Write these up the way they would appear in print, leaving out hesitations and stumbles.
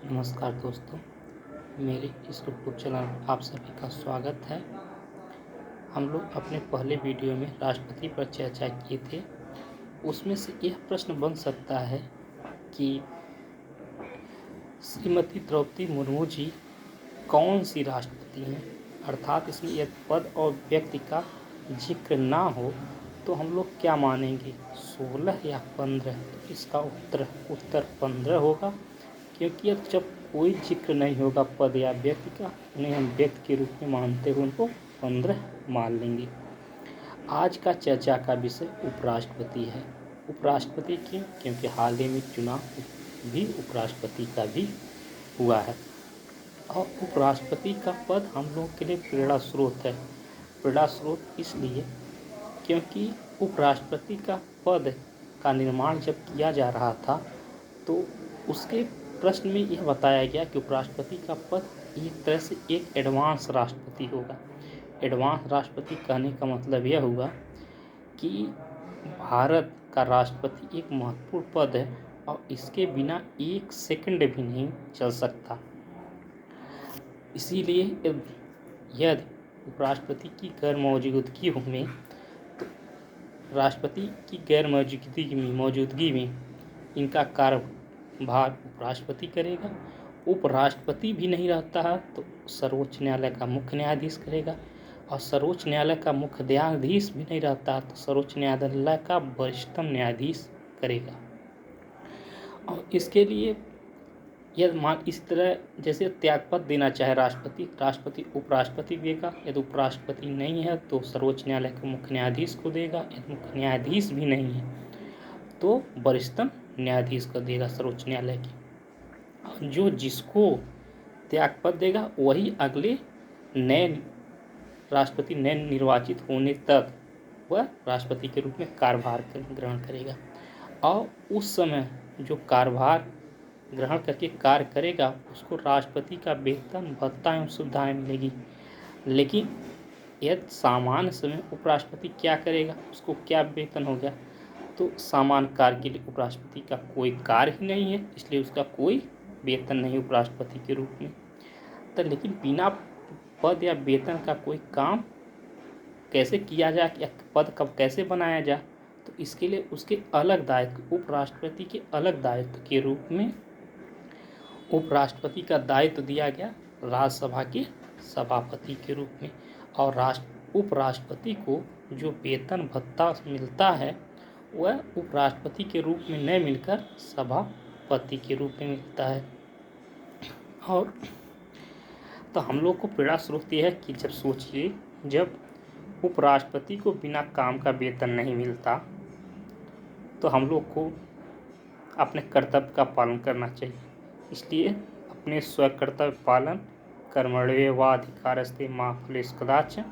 नमस्कार दोस्तों, मेरे इस यूट्यूब चैनल में आप सभी का स्वागत है। हम लोग अपने पहले वीडियो में राष्ट्रपति पर चर्चा किए थे। उसमें से यह प्रश्न बन सकता है कि श्रीमती द्रौपदी मुर्मू जी कौन सी राष्ट्रपति हैं, अर्थात इसमें यदि पद और व्यक्ति का जिक्र ना हो तो हम लोग क्या मानेंगे, 16 या 15? तो इसका उत्तर 15 होगा, क्योंकि अब जब कोई जिक्र नहीं होगा पद या व्यक्ति का, उन्हें हम व्यक्ति के रूप में मानते हुए उनको 15 मान लेंगे। आज का चर्चा का विषय उपराष्ट्रपति है। उपराष्ट्रपति क्यों? क्योंकि हाल ही में चुनाव भी उपराष्ट्रपति का भी हुआ है और उपराष्ट्रपति का पद हम लोग के लिए प्रेरणा स्रोत है। प्रेरणा स्रोत इसलिए क्योंकि उपराष्ट्रपति का पद का निर्माण जब किया जा रहा था तो उसके प्रश्न में यह बताया गया कि उपराष्ट्रपति का पद एक तरह से एक एडवांस राष्ट्रपति होगा। एडवांस राष्ट्रपति कहने का मतलब यह हुआ कि भारत का राष्ट्रपति एक महत्वपूर्ण पद है और इसके बिना एक सेकंड भी नहीं चल सकता। इसीलिए यदि उपराष्ट्रपति की गैर मौजूदगी में तो राष्ट्रपति की गैर मौजूदगी में इनका कार्यभार उपराष्ट्रपति करेगा। उपराष्ट्रपति भी नहीं रहता है तो सर्वोच्च न्यायालय का मुख्य न्यायाधीश करेगा और सर्वोच्च न्यायालय का मुख्य न्यायाधीश भी नहीं रहता तो सर्वोच्च न्यायालय का वरिष्ठतम न्यायाधीश करेगा। और इसके लिए यदि इस तरह जैसे त्यागपत्र देना चाहे राष्ट्रपति उपराष्ट्रपति देगा। यदि उपराष्ट्रपति नहीं है तो सर्वोच्च न्यायालय के मुख्य न्यायाधीश को देगा। यदि मुख्य न्यायाधीश भी नहीं है तो वरिष्ठतम न्यायाधीश को देगा सर्वोच्च न्यायालय की। जो जिसको त्यागपत्र देगा वही अगले नए राष्ट्रपति नए निर्वाचित होने तक वह राष्ट्रपति के रूप में कार्यभार ग्रहण करेगा और उस समय जो कार्यभार ग्रहण करके कार्य करेगा उसको राष्ट्रपति का वेतन भत्ता एवं सुविधाएं मिलेगी। लेकिन यदि सामान्य समय उपराष्ट्रपति क्या करेगा, उसको क्या वेतन हो गया, तो सामान्य कार्य के लिए उपराष्ट्रपति का कोई कार्य ही नहीं है, इसलिए उसका कोई वेतन नहीं उपराष्ट्रपति के रूप में। तो लेकिन बिना पद या वेतन का कोई काम कैसे किया जाए या पद कब कैसे बनाया जाए, तो इसके लिए उसके अलग दायित्व, उपराष्ट्रपति के अलग दायित्व के रूप में उपराष्ट्रपति का दायित्व दिया गया राज्यसभा के सभापति के रूप में। और उपराष्ट्रपति को जो वेतन भत्ता मिलता है वह उपराष्ट्रपति के रूप में नहीं मिलकर सभापति के रूप में मिलता है। और तो हम लोग को प्रेरणा स्रोत यह है कि जब सोचिए, जब उपराष्ट्रपति को बिना काम का वेतन नहीं मिलता तो हम लोग को अपने कर्तव्य का पालन करना चाहिए। इसलिए अपने स्वकर्तव्य पालन कर्मण्येवाधिकारस्ते मा फलेषु कदाचन।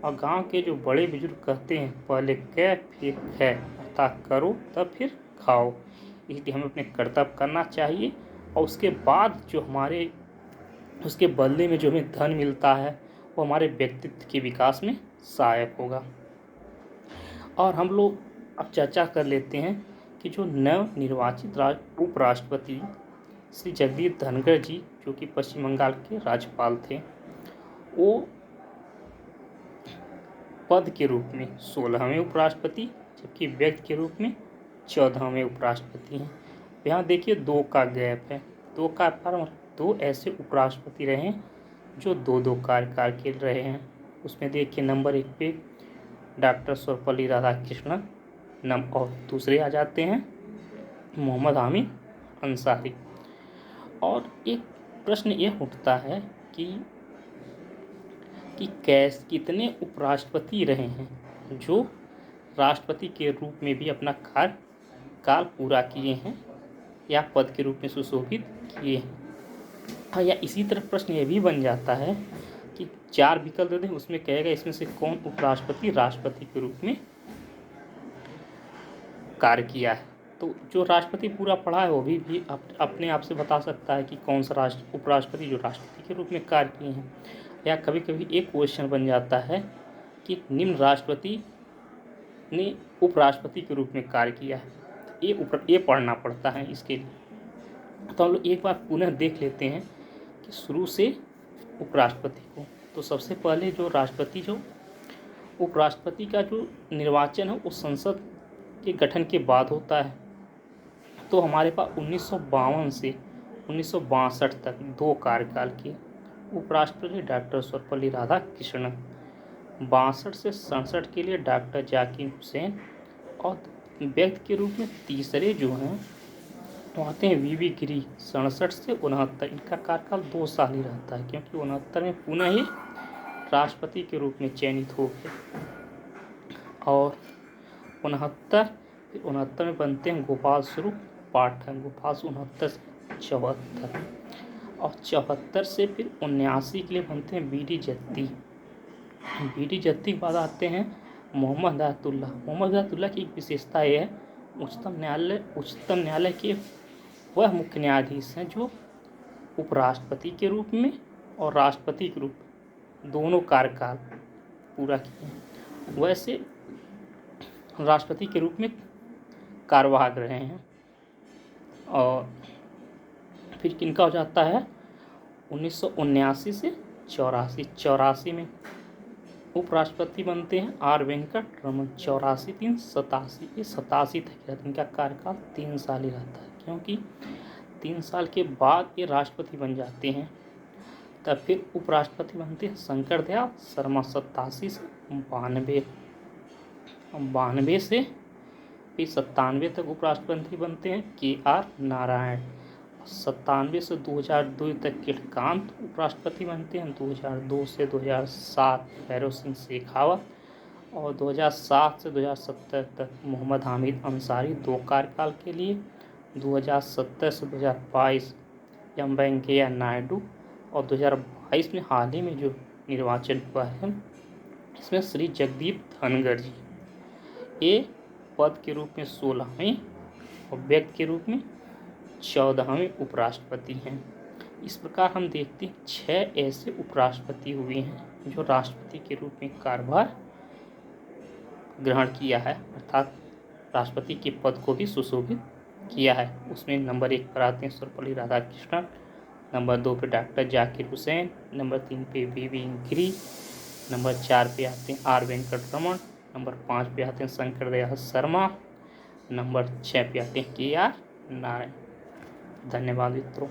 और गांव के जो बड़े बुजुर्ग कहते हैं पहले कै फिर है, अर्थात करो तब फिर खाओ। इसलिए हमें अपने कर्तव्य करना चाहिए और उसके बाद जो हमारे उसके बदले में जो हमें धन मिलता है वो हमारे व्यक्तित्व के विकास में सहायक होगा। और हम लोग अब चर्चा कर लेते हैं कि जो नव निर्वाचित उपराष्ट्रपति श्री जगदीप धनखड़ जी, जो कि पश्चिम बंगाल के राज्यपाल थे, वो पद के रूप में 16वें उपराष्ट्रपति जबकि व्यक्ति के रूप में 14वें उपराष्ट्रपति हैं। यहाँ देखिए 2 का गैप है। 2 का दो ऐसे उपराष्ट्रपति रहे हैं जो 2 कार्यकाल के रहे हैं। उसमें देखिए नंबर 1 पे डॉक्टर सर्वपल्ली राधाकृष्णन और दूसरे आ जाते हैं मोहम्मद हामिद अंसारी। और एक प्रश्न ये उठता है कि कितने उपराष्ट्रपति रहे हैं जो राष्ट्रपति के रूप में भी अपना कार्यकाल पूरा किए हैं या पद के रूप में सुशोभित किए हैं। हाँ, या इसी तरह प्रश्न ये भी बन जाता है कि 4 विकल्प दे दें, उसमें कहेगा इसमें से कौन उपराष्ट्रपति राष्ट्रपति के रूप में कार्य किया है। तो जो राष्ट्रपति पूरा पढ़ा है वो भी अपने आप से बता सकता है कि कौन सा उपराष्ट्रपति जो राष्ट्रपति के रूप में कार्य किए हैं। या कभी कभी एक क्वेश्चन बन जाता है कि निम्न राष्ट्रपति ने उपराष्ट्रपति के रूप में कार्य किया है, ये पढ़ना पड़ता है इसके लिए। तो हम लोग एक बार पुनः देख लेते हैं कि शुरू से उपराष्ट्रपति को। तो सबसे पहले जो राष्ट्रपति जो उपराष्ट्रपति का जो निर्वाचन है वो संसद के गठन के बाद होता है। तो हमारे पास 1952 से 1962 तक 2 कार्यकाल के उपराष्ट्रपति डॉक्टर सर्वपल्ली राधाकृष्णन, 62 से 67 के लिए डॉक्टर जाकिर हुसैन, और व्यक्ति के रूप में तीसरे जो हैं वो आते हैं वीवी गिरी, 67 से 69। इनका कार्यकाल 2 साल ही रहता है, क्योंकि 69 में पुनः ही राष्ट्रपति के रूप में चयनित हो गए। और 69 में बनते हैं गोपाल स्वरूप पाठक, गोपाल 69 से 74, और 74 से फिर 79 के लिए बनते हैं बी डी जत्ती। बी डी जत्ती के बाद आते हैं मोहम्मद अयातुल्ला की एक विशेषता यह है, उच्चतम न्यायालय के वह मुख्य न्यायाधीश हैं जो उपराष्ट्रपति के रूप में और राष्ट्रपति के रूप में दोनों कार्यकाल पूरा किए। वैसे राष्ट्रपति के रूप में कार्यवाहक रहे हैं। और फिर किनका हो जाता है 1979 से 84 में उपराष्ट्रपति बनते हैं आर वेंकट रमन, 84-87, ये 87 तक रहता है। इनका कार्यकाल 3 साल ही रहता है, क्योंकि 3 साल के बाद ये राष्ट्रपति बन जाते हैं। तब फिर उपराष्ट्रपति बनते हैं शंकर दयाल शर्मा, 87 से 92 से फिर 97 तक उपराष्ट्रपति बनते हैं के आर नारायण, 97 से 2002 तक किलकांत उपराष्ट्रपति बनते हैं, 2002 से 2007 भैरव सिंह शेखावत, और 2007 से 2017 तक मोहम्मद हामिद अंसारी 2 कार्यकाल के लिए, 2017 से 2022 एम वेंकैया नायडू, और 2022 में हाल ही में जो निर्वाचन हुआ है इसमें श्री जगदीप धनखड़ जी ये पद के रूप में 16वें और व्यक्ति के रूप में 14वें उपराष्ट्रपति हैं। इस प्रकार हम देखते हैं 6 ऐसे उपराष्ट्रपति हुए हैं जो राष्ट्रपति के रूप में कार्यभार ग्रहण किया है, अर्थात राष्ट्रपति के पद को भी सुशोभित किया है। उसमें नंबर 1 पर आते हैं सर्वपल्ली राधाकृष्णन, नंबर 2 पे डॉक्टर जाकिर हुसैन, नंबर 3 पे वीवी गिरी, नंबर 4 पे आते हैं आर वेंकट रमन, नंबर 5 पे आते हैं शंकर दयाल शर्मा, नंबर 6 पे आते हैं के आर नारायण। धन्यवाद मित्रों।